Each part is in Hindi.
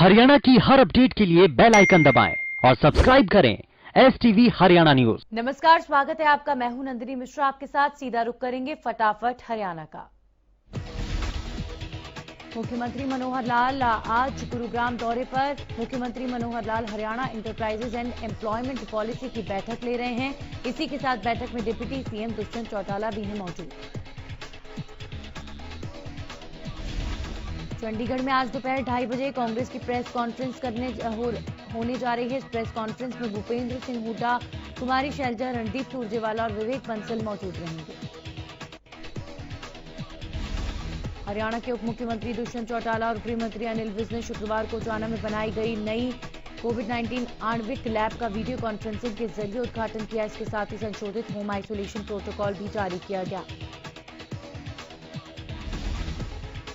हरियाणा की हर अपडेट के लिए बेल आइकन दबाएं और सब्सक्राइब करें STV हरियाणा न्यूज। नमस्कार, स्वागत है आपका। मैं हूं नंदिनी मिश्रा। आपके साथ सीधा रुख करेंगे फटाफट हरियाणा का। मुख्यमंत्री मनोहर लाल आज गुरुग्राम दौरे पर। मुख्यमंत्री Manohar Lal Haryana enterprises and employment policy की बैठक ले रहे हैं। इसी के साथ बैठक में डिप्टी सीएम दुष्यंत चौटाला भी हैं मौजूद। चंडीगढ़ में आज दोपहर 2:30 बजे कांग्रेस की प्रेस कॉन्फ्रेंस होने जा रही है। इस प्रेस कॉन्फ्रेंस में भूपेंद्र सिंह हुड्डा, कुमारी शैलजा, रणदीप सुरजेवाला और विवेक बंसल मौजूद रहेंगे। हरियाणा के उप मुख्यमंत्री दुष्यंत चौटाला और गृह मंत्री अनिल विज ने शुक्रवार को चाना में बनाई गई नई कोविड-19 आणविक लैब का वीडियो कॉन्फ्रेंसिंग के जरिए उद्घाटन किया। इसके साथ ही संशोधित होम आइसोलेशन प्रोटोकॉल भी जारी किया गया।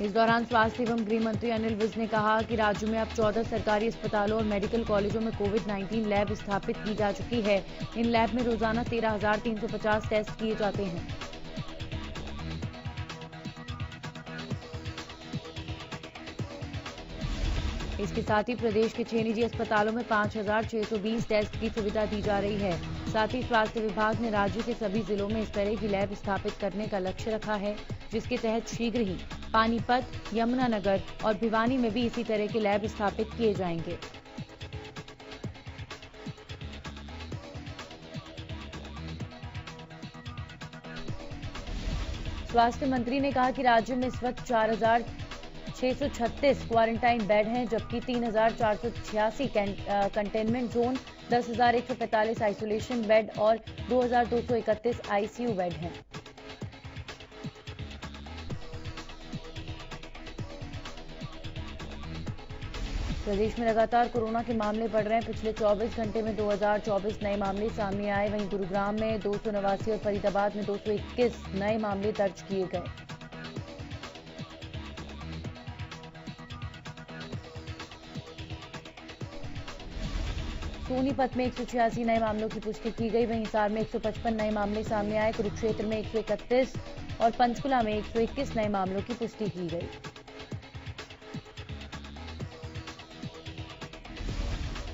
इस दौरान स्वास्थ्य एवं गृह मंत्री अनिल विज ने कहा कि राज्य में अब 14 सरकारी अस्पतालों और मेडिकल कॉलेजों में कोविड-19 लैब स्थापित की जा चुकी है। इन लैब में रोजाना 13,350 टेस्ट किए जाते हैं। इसके साथ ही प्रदेश के 6 निजी अस्पतालों में 5,620 टेस्ट की सुविधा दी जा रही है। साथ ही स्वास्थ्य विभाग ने राज्य के सभी जिलों में इस तरह की लैब स्थापित करने का लक्ष्य रखा है, जिसके तहत शीघ्र ही पानीपत, यमुनानगर और भिवानी में भी इसी तरह के लैब स्थापित किए जाएंगे। स्वास्थ्य मंत्री ने कहा कि राज्य में इस वक्त 4,636 क्वारंटाइन बेड हैं, जबकि 3,486 कंटेनमेंट जोन, 10,145 आइसोलेशन बेड और 2,231 आईसीयू बेड हैं। प्रदेश में लगातार कोरोना के मामले बढ़ रहे हैं। पिछले 24 घंटे में 2024 नए मामले सामने आए। वहीं गुरुग्राम में 289 और फरीदाबाद में 221 नए मामले दर्ज किए गए। सोनीपत में 186 नए मामलों की पुष्टि की गई। वहीं हिसार में 155 नए मामले सामने आए। कुरुक्षेत्र में 131 और पंचकुला में 121 नए मामलों की पुष्टि की गई।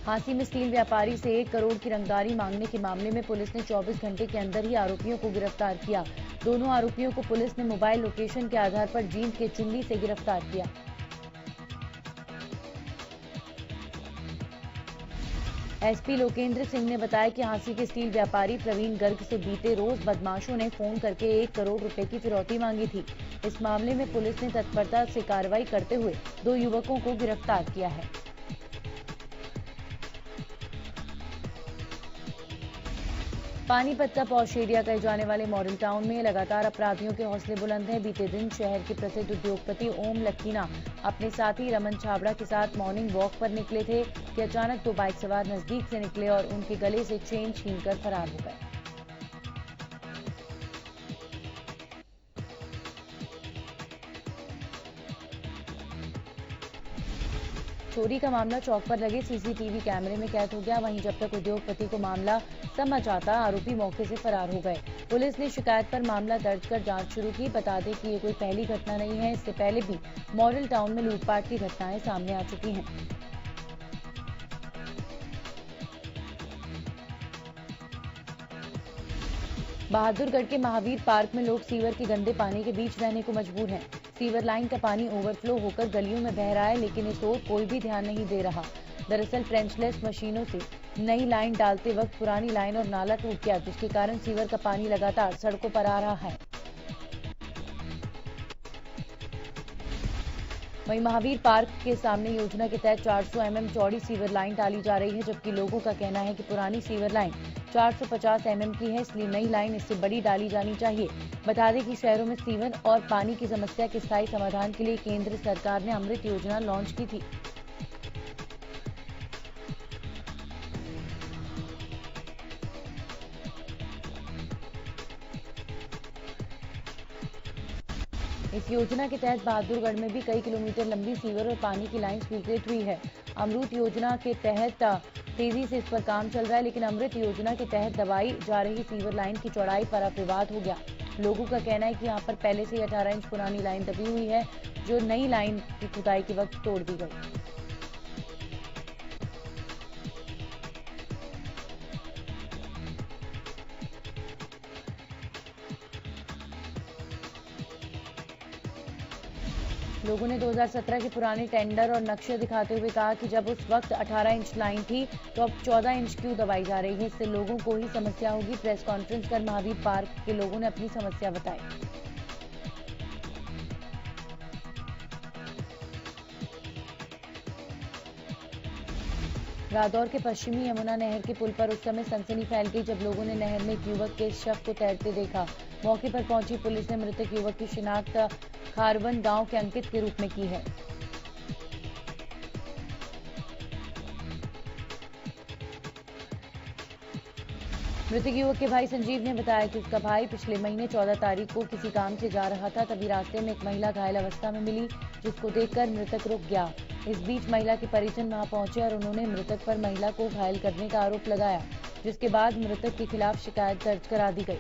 हांसी में स्टील व्यापारी से 1 करोड़ की रंगदारी मांगने के मामले में पुलिस ने 24 घंटे के अंदर ही आरोपियों को गिरफ्तार किया। दोनों आरोपियों को पुलिस ने मोबाइल लोकेशन के आधार पर जींद के चुल्ली से गिरफ्तार किया। एसपी लोकेंद्र सिंह ने बताया कि हांसी के स्टील व्यापारी प्रवीण गर्ग से बीते रोज बदमाशों ने फोन करके 1 करोड़ रुपए की फिरौती मांगी थी। इस मामले में पुलिस ने तत्परता से कार्रवाई करते हुए 2 युवकों को गिरफ्तार किया है। पानीपत का पॉश एरिया कहे जाने वाले मॉडल टाउन में लगातार अपराधियों के हौसले बुलंद हैं। बीते दिन शहर के प्रसिद्ध उद्योगपति ओम लक्कीना अपने साथी रमन छाबड़ा के साथ मॉर्निंग वॉक पर निकले थे कि अचानक 2 बाइक सवार नजदीक से निकले और उनके गले से चेन छीनकर फरार हो गए। चोरी का मामला चौक पर लगे सीसीटीवी कैमरे में कैद हो गया। वहीं जब तक उद्योगपति को मामला समझ आता, आरोपी मौके से फरार हो गए। पुलिस ने शिकायत पर मामला दर्ज कर जांच शुरू की। बता दें कि ये कोई पहली घटना नहीं है। इससे पहले भी मॉडल टाउन में लूटपाट की घटनाएं सामने आ चुकी हैं। बहादुरगढ़ के महावीर पार्क में लोग सीवर के गंदे पानी के बीच रहने को मजबूर हैं। सीवर लाइन का पानी ओवरफ्लो होकर गलियों में बह रहा है, लेकिन इस ओर कोई भी ध्यान नहीं दे रहा। दरअसल फ्रेंचलेस मशीनों से नई लाइन डालते वक्त पुरानी लाइन और नाला टूट गया, जिसके कारण सीवर का पानी लगातार सड़कों पर आ रहा है। वहीं महावीर पार्क के सामने योजना के तहत 400 mm चौड़ी सीवर लाइन डाली जा रही है, जबकि लोगों का कहना है कि पुरानी सीवर लाइन 450 mm की है, इसलिए नई लाइन इससे बड़ी डाली जानी चाहिए। बता दें कि शहरों में सीवर और पानी की समस्या के स्थायी समाधान के लिए केंद्र सरकार ने अमृत योजना लॉन्च की थी। इस योजना के तहत बहादुरगढ़ में भी कई किलोमीटर लंबी सीवर और पानी की लाइन स्वीकृत हुई है। अमृत योजना के तहत तेजी से इस पर काम चल रहा है, लेकिन अमृत योजना के तहत दबाई जा रही सीवर लाइन की चौड़ाई पर अब विवाद हो गया। लोगों का कहना है कि यहां पर पहले से ही 18 इंच पुरानी लाइन दबी हुई है, जो नई लाइन की खुदाई के वक्त तोड़ दी गई। लोगों ने 2017 के पुराने टेंडर और नक्शे दिखाते हुए कहा कि जब उस वक्त 18 इंच लाइन थी तो अब 14 इंच क्यों दबाई जा रही है, इससे लोगों को ही समस्या होगी। प्रेस कॉन्फ्रेंस कर महावीर पार्क के लोगों ने अपनी समस्या बताई। रादौर के पश्चिमी यमुना नहर के पुल पर उस समय सनसनी फैल गई जब लोगों ने नहर में एक युवक के शव को तैरते देखा। मौके पर पहुंची पुलिस ने मृतक युवक की शिनाख्त खारवन गांव के अंकित के रूप में की है। मृतक युवक के भाई संजीव ने बताया कि उसका भाई पिछले महीने 14 तारीख को किसी काम से जा रहा था, तभी रास्ते में एक महिला घायल अवस्था में मिली, जिसको देखकर मृतक रुक गया। इस बीच महिला के परिजन वहां पहुंचे और उन्होंने मृतक पर महिला को घायल करने का आरोप लगाया, जिसके बाद मृतक के खिलाफ शिकायत दर्ज करा दी गई।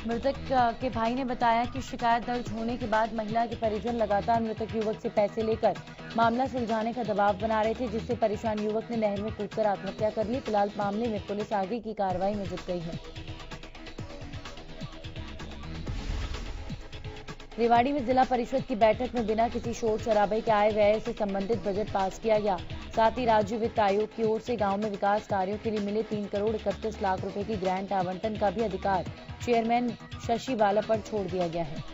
मृतक के भाई ने बताया कि शिकायत दर्ज होने के बाद महिला के परिजन लगातार मृतक युवक से पैसे लेकर मामला सुलझाने का दबाव बना रहे थे, जिससे परेशान युवक ने नहर में कूदकर आत्महत्या कर ली। फिलहाल मामले में पुलिस आगे की कार्रवाई में जुट गई है। रेवाड़ी में जिला परिषद की बैठक में बिना किसी शोर शराबे के आय व्यय से संबंधित बजट पास किया गया। साथ ही राज्य वित्त आयोग की ओर से गांव में विकास कार्यों के लिए मिले 3 करोड़ 31 लाख रुपए की ग्रांट आवंटन का भी अधिकार चेयरमैन शशि बाला पर छोड़ दिया गया है।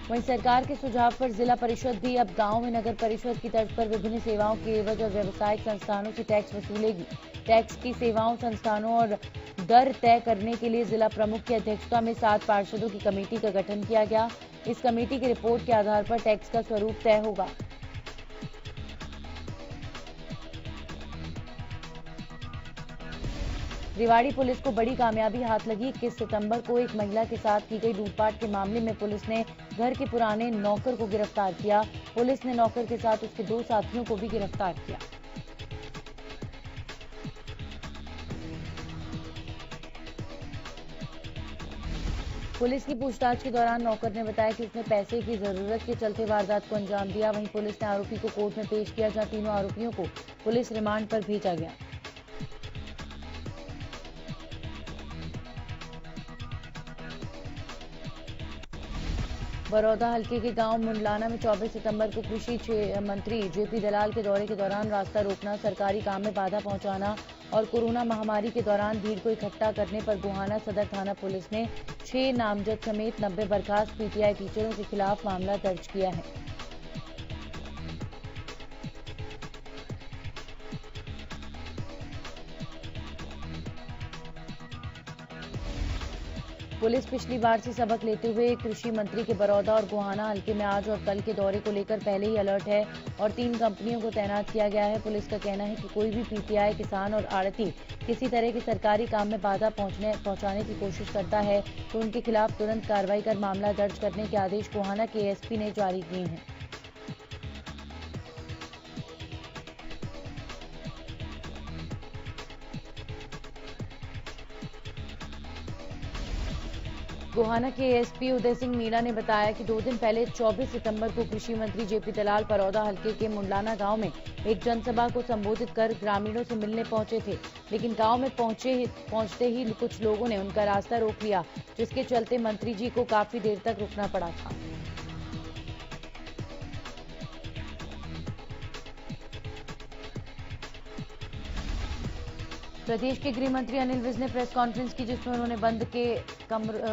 वहीं सरकार के सुझाव पर जिला परिषद भी अब गांव में नगर परिषद की तर्ज पर विभिन्न सेवाओं के एवज और व्यावसायिक संस्थानों से टैक्स वसूलेगी। टैक्स की सेवाओं, संस्थानों और दर तय करने के लिए जिला प्रमुख की अध्यक्षता में 7 पार्षदों की कमेटी का गठन किया गया। इस कमेटी की रिपोर्ट के आधार पर टैक्स का स्वरूप तय होगा। रेवाड़ी पुलिस को बड़ी कामयाबी हाथ लगी। 21 सितंबर को एक महिला के साथ की गई लूटपाट के मामले में पुलिस ने घर के पुराने नौकर को गिरफ्तार किया। पुलिस ने नौकर के साथ उसके 2 साथियों को भी गिरफ्तार किया। पुलिस की पूछताछ के दौरान नौकर ने बताया कि उसने पैसे की जरूरत के चलते वारदात को अंजाम दिया। वहीं पुलिस ने आरोपी को कोर्ट में पेश किया, जहां तीनों आरोपियों को पुलिस रिमांड पर भेजा गया। बरौदा हल्के के गांव मुंडलाना में 24 सितंबर को कृषि मंत्री जेपी दलाल के दौरे के दौरान रास्ता रोकना, सरकारी काम में बाधा पहुंचाना और कोरोना महामारी के दौरान भीड़ को इकट्ठा करने पर गोहाना सदर थाना पुलिस ने 6 नामजद समेत 90 बर्खास्त पीटीआई टीचरों के खिलाफ मामला दर्ज किया है। पुलिस पिछली बार से सबक लेते हुए कृषि मंत्री के बरौदा और गोहाना हल्के में आज और कल के दौरे को लेकर पहले ही अलर्ट है और 3 कंपनियों को तैनात किया गया है। पुलिस का कहना है कि कोई भी पीटीआई, किसान और आड़ती किसी तरह के सरकारी काम में बाधा पहुंचाने की कोशिश करता है तो उनके खिलाफ तुरंत कार्रवाई कर मामला दर्ज करने के आदेश गोहाना के एसपी ने जारी किए हैं। गोहाना के एसपी उदय सिंह मीणा ने बताया कि 2 दिन पहले 24 सितंबर को कृषि मंत्री जेपी दलाल बरौदा हल्के के मुंडलाना गांव में एक जनसभा को संबोधित कर ग्रामीणों से मिलने पहुंचे थे, लेकिन गांव में पहुंचते ही कुछ लोगों ने उनका रास्ता रोक लिया, जिसके चलते मंत्री जी को काफी देर तक रुकना पड़ा था। प्रदेश के गृह मंत्री अनिल विज ने प्रेस कॉन्फ्रेंस की, जिसमें उन्होंने बंद के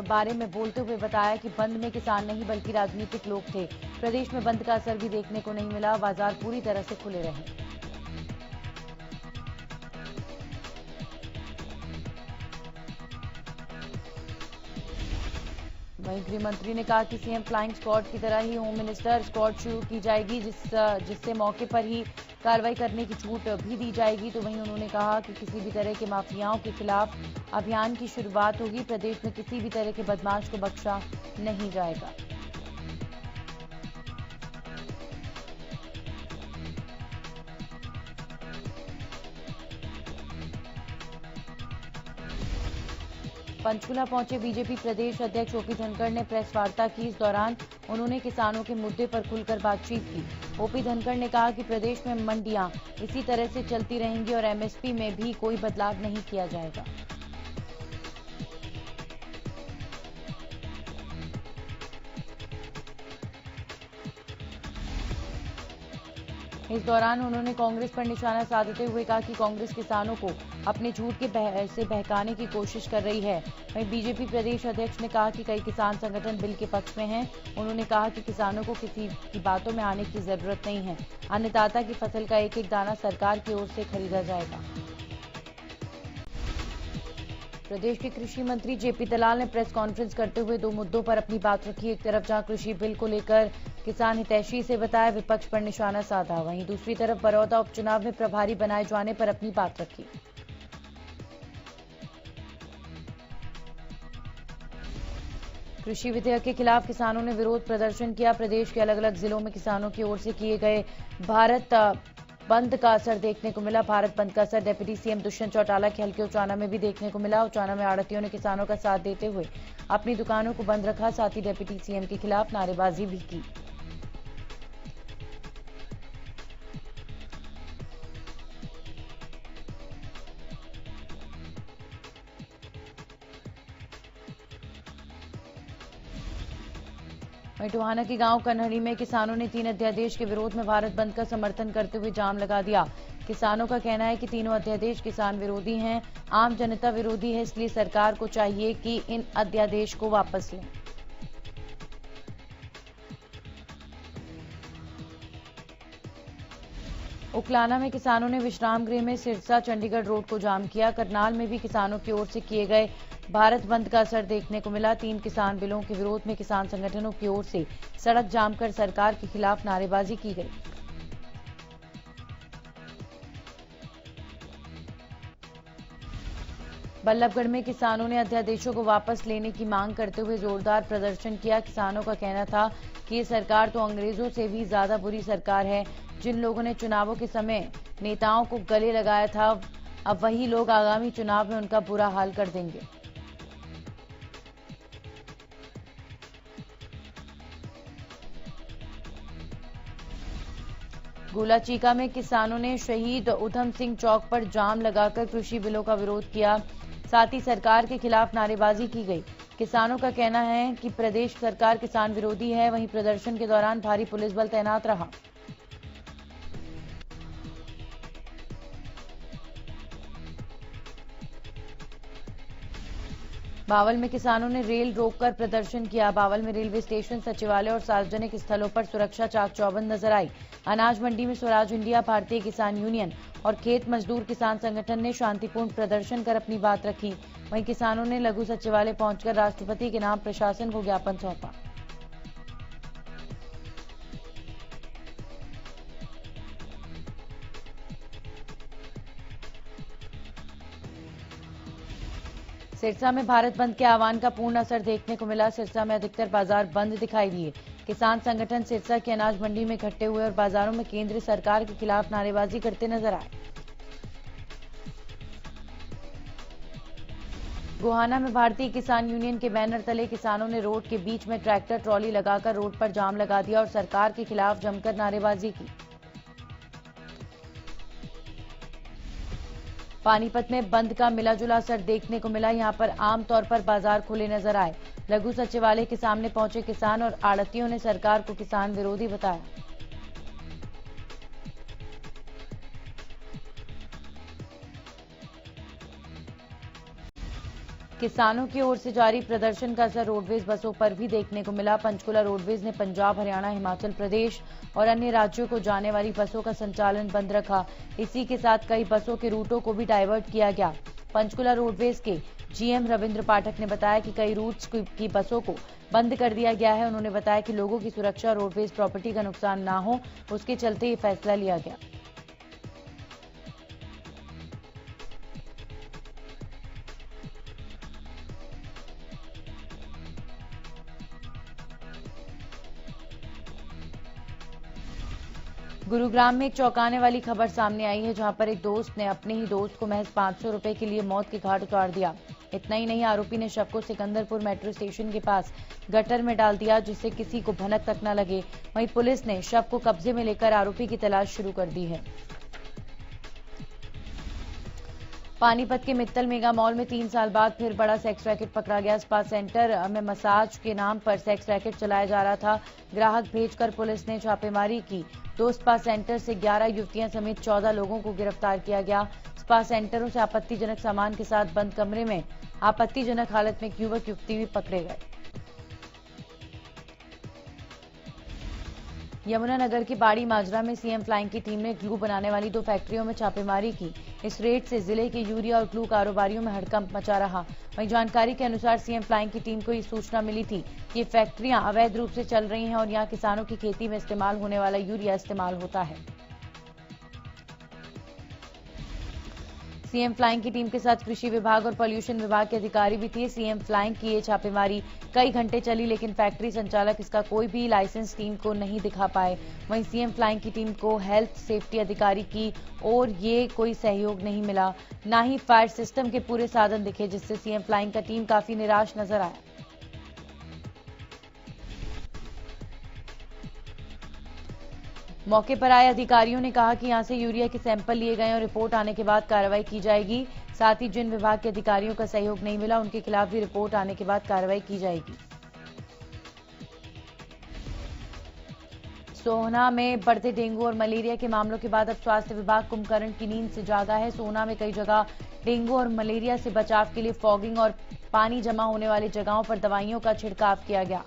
बारे में बोलते हुए बताया कि बंद में किसान नहीं बल्कि राजनीतिक लोग थे। प्रदेश में बंद का असर भी देखने को नहीं मिला, बाजार पूरी तरह से खुले रहे। वहीं गृह मंत्री ने कहा कि सीएम फ्लाइंग स्क्वाड की तरह ही होम मिनिस्टर स्क्वाड शुरू की जाएगी, जिससे मौके पर ही कार्रवाई करने की छूट भी दी जाएगी। तो वहीं उन्होंने कहा कि किसी भी तरह के माफियाओं के खिलाफ अभियान की शुरुआत होगी। प्रदेश में किसी भी तरह के बदमाश को बख्शा नहीं जाएगा। पंचकुला पहुंचे बीजेपी प्रदेश अध्यक्ष ओपी धनखड़ ने प्रेस वार्ता की। इस दौरान उन्होंने किसानों के मुद्दे पर खुलकर बातचीत की। ओपी धनखड़ ने कहा कि प्रदेश में मंडियां इसी तरह से चलती रहेंगी और एमएसपी में भी कोई बदलाव नहीं किया जाएगा। इस दौरान उन्होंने कांग्रेस पर निशाना साधते हुए कहा कि कांग्रेस किसानों को अपने झूठ के से बहकाने की कोशिश कर रही है। वहीं बीजेपी प्रदेश अध्यक्ष ने कहा कि कई किसान संगठन बिल के पक्ष में हैं। उन्होंने कहा कि किसानों को किसी की बातों में आने की जरूरत नहीं है। अन्नदाता की फसल का एक एक दाना सरकार की ओर से खरीदा जाएगा। प्रदेश के कृषि मंत्री जेपी दलाल ने प्रेस कॉन्फ्रेंस करते हुए दो मुद्दों पर अपनी बात रखी। एक तरफ जहां कृषि बिल को लेकर किसान हितैषी से बताया विपक्ष पर निशाना साधा, वहीं दूसरी तरफ बरौदा उपचुनाव में प्रभारी बनाए जाने पर अपनी बात रखी। कृषि विधेयक के खिलाफ किसानों ने विरोध प्रदर्शन किया। प्रदेश के अलग अलग जिलों में किसानों की ओर से किए गए भारत बंद का असर देखने को मिला। भारत बंद का असर डिप्टी सीएम दुष्यंत चौटाला के हल्के उचाना में भी देखने को मिला। उचाना में आड़तियों ने किसानों का साथ देते हुए अपनी दुकानों को बंद रखा, साथ ही डिप्टी सीएम के खिलाफ नारेबाजी भी की। वहीं टोहाना के गांव कन्हड़ी में किसानों ने 3 अध्यादेश के विरोध में भारत बंद का समर्थन करते हुए जाम लगा दिया। किसानों का कहना है कि तीनों अध्यादेश किसान विरोधी हैं, आम जनता विरोधी है, इसलिए सरकार को चाहिए कि इन अध्यादेश को वापस लें। उकलाना में किसानों ने विश्राम गृह में सिरसा चंडीगढ़ रोड को जाम किया। करनाल में भी किसानों की ओर से किए गए भारत बंद का असर देखने को मिला। 3 किसान बिलों के विरोध में किसान संगठनों की ओर से सड़क जाम कर सरकार के खिलाफ नारेबाजी की गई। बल्लभगढ़ में किसानों ने अध्यादेशों को वापस लेने की मांग करते हुए जोरदार प्रदर्शन किया। किसानों का कहना था कि ये सरकार तो अंग्रेजों से भी ज्यादा बुरी सरकार है। जिन लोगों ने चुनावों के समय नेताओं को गले लगाया था, अब वही लोग आगामी चुनाव में उनका बुरा हाल कर देंगे। गोलाचीका में किसानों ने शहीद उधम सिंह चौक पर जाम लगाकर कृषि बिलों का विरोध किया, साथ ही सरकार के खिलाफ नारेबाजी की गई। किसानों का कहना है कि प्रदेश सरकार किसान विरोधी है। वहीं प्रदर्शन के दौरान भारी पुलिस बल तैनात रहा। बावल में किसानों ने रेल रोककर प्रदर्शन किया। बावल में रेलवे स्टेशन, सचिवालय और सार्वजनिक स्थलों पर सुरक्षा चाक चौबंद नजर आई। अनाज मंडी में स्वराज इंडिया, भारतीय किसान यूनियन और खेत मजदूर किसान संगठन ने शांतिपूर्ण प्रदर्शन कर अपनी बात रखी। वहीं किसानों ने लघु सचिवालय पहुंचकर राष्ट्रपति के नाम प्रशासन को ज्ञापन सौंपा। सिरसा में भारत बंद के आह्वान का पूर्ण असर देखने को मिला। सिरसा में अधिकतर बाजार बंद दिखाई दिए। किसान संगठन सिरसा की अनाज मंडी में इकट्ठे हुए और बाजारों में केंद्र सरकार के खिलाफ नारेबाजी करते नजर आए। गोहाना में भारतीय किसान यूनियन के बैनर तले किसानों ने रोड के बीच में ट्रैक्टर ट्रॉली लगाकर रोड पर जाम लगा दिया और सरकार के खिलाफ जमकर नारेबाजी की। पानीपत में बंद का मिलाजुला असर देखने को मिला। यहां पर आमतौर पर बाजार खुले नजर आए। लघु सचिवालय के सामने पहुंचे किसान और आड़तियों ने सरकार को किसान विरोधी बताया। किसानों की ओर से जारी प्रदर्शन का असर रोडवेज बसों पर भी देखने को मिला। पंचकुला रोडवेज ने पंजाब, हरियाणा, हिमाचल प्रदेश और अन्य राज्यों को जाने वाली बसों का संचालन बंद रखा। इसी के साथ कई बसों के रूटों को भी डायवर्ट किया गया। पंचकुला रोडवेज के जीएम रविंद्र पाठक ने बताया कि कई रूट्स की बसों को बंद कर दिया गया है। उन्होंने बताया कि लोगों की सुरक्षा, रोडवेज प्रॉपर्टी का नुकसान ना हो, उसके चलते ये फैसला लिया गया। गुरुग्राम में एक चौंकाने वाली खबर सामने आई है, जहां पर एक दोस्त ने अपने ही दोस्त को महज 500 रुपए के लिए मौत के घाट उतार दिया। इतना ही नहीं, आरोपी ने शव को सिकंदरपुर मेट्रो स्टेशन के पास गटर में डाल दिया, जिससे किसी को भनक तक न लगे। वहीं पुलिस ने शव को कब्जे में लेकर आरोपी की तलाश शुरू कर दी है। पानीपत के मित्तल मेगा मॉल में 3 साल बाद फिर बड़ा सेक्स रैकेट पकड़ा गया। स्पा सेंटर में मसाज के नाम पर सेक्स रैकेट चलाया जा रहा था। ग्राहक भेजकर पुलिस ने छापेमारी की। 2 स्पा सेंटर से 11 युवतियां समेत 14 लोगों को गिरफ्तार किया गया। स्पा सेंटरों से आपत्तिजनक सामान के साथ बंद कमरे में आपत्तिजनक हालत में एक युवक युवती भी पकड़े गए। यमुनानगर के बाड़ी माजरा में सीएम फ्लाइंग की टीम ने ग्लू बनाने वाली 2 फैक्ट्रियों में छापेमारी की। इस रेड से जिले के यूरिया और ग्लू कारोबारियों में हड़कंप मचा रहा। वहीं जानकारी के अनुसार सीएम फ्लाइंग की टीम को ये सूचना मिली थी कि ये फैक्ट्रियां अवैध रूप से चल रही हैं और यहां किसानों की खेती में इस्तेमाल होने वाला यूरिया इस्तेमाल होता है। सीएम फ्लाइंग की टीम के साथ कृषि विभाग और पॉल्यूशन विभाग के अधिकारी भी थे। सीएम फ्लाइंग की ये छापेमारी कई घंटे चली, लेकिन फैक्ट्री संचालक इसका कोई भी लाइसेंस टीम को नहीं दिखा पाए। वहीं सीएम फ्लाइंग की टीम को हेल्थ सेफ्टी अधिकारी की और ये कोई सहयोग नहीं मिला, ना ही फायर सिस्टम के पूरे साधन दिखे, जिससे सीएम फ्लाइंग का टीम काफी निराश नजर आया। मौके पर आए अधिकारियों ने कहा कि यहां से यूरिया के सैंपल लिए गए और रिपोर्ट आने के बाद कार्रवाई की जाएगी। साथ ही जिन विभाग के अधिकारियों का सहयोग नहीं मिला, उनके खिलाफ भी रिपोर्ट आने के बाद कार्रवाई की जाएगी। सोहना में बढ़ते डेंगू और मलेरिया के मामलों के बाद अब स्वास्थ्य विभाग कुंभकर्ण की नींद से जागा है। सोहना में कई जगह डेंगू और मलेरिया से बचाव के लिए फॉगिंग और पानी जमा होने वाली जगहों पर दवाइयों का छिड़काव किया गया।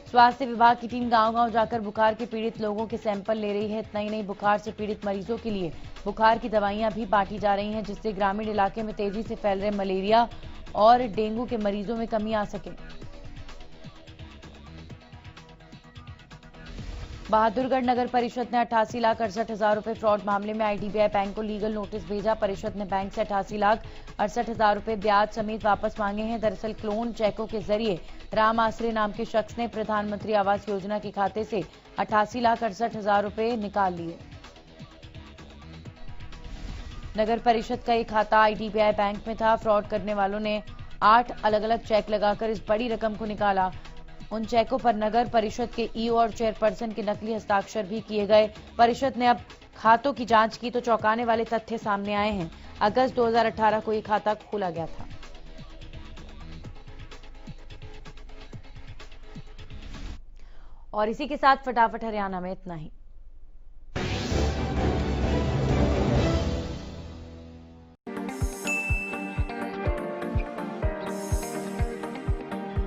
स्वास्थ्य विभाग की टीम गांव-गांव जाकर बुखार के पीड़ित लोगों के सैंपल ले रही है। इतना ही नहीं, बुखार से पीड़ित मरीजों के लिए बुखार की दवाइयां भी बांटी जा रही हैं, जिससे ग्रामीण इलाके में तेजी से फैल रहे मलेरिया और डेंगू के मरीजों में कमी आ सके। बहादुरगढ़ नगर परिषद ने 88,68,000 रुपए फ्रॉड मामले में आईडीबीआई बैंक को लीगल नोटिस भेजा। परिषद ने बैंक से 88,68,000 रुपए ब्याज समेत वापस मांगे हैं। दरअसल क्लोन चेकों के जरिए राम आसरे नाम के शख्स ने प्रधानमंत्री आवास योजना के खाते से 88,68,000 रुपए निकाल लिए। नगर परिषद का एक खाता आईडीबीआई बैंक में था। फ्रॉड करने वालों ने 8 अलग-अलग चेक लगाकर इस बड़ी रकम को निकाला। उन चेकों पर नगर परिषद के ईओ और चेयरपर्सन के नकली हस्ताक्षर भी किए गए। परिषद ने अब खातों की जांच की तो चौंकाने वाले तथ्य सामने आए हैं। अगस्त 2018 को यह खाता खोला गया था। और इसी के साथ फटाफट हरियाणा में इतना ही।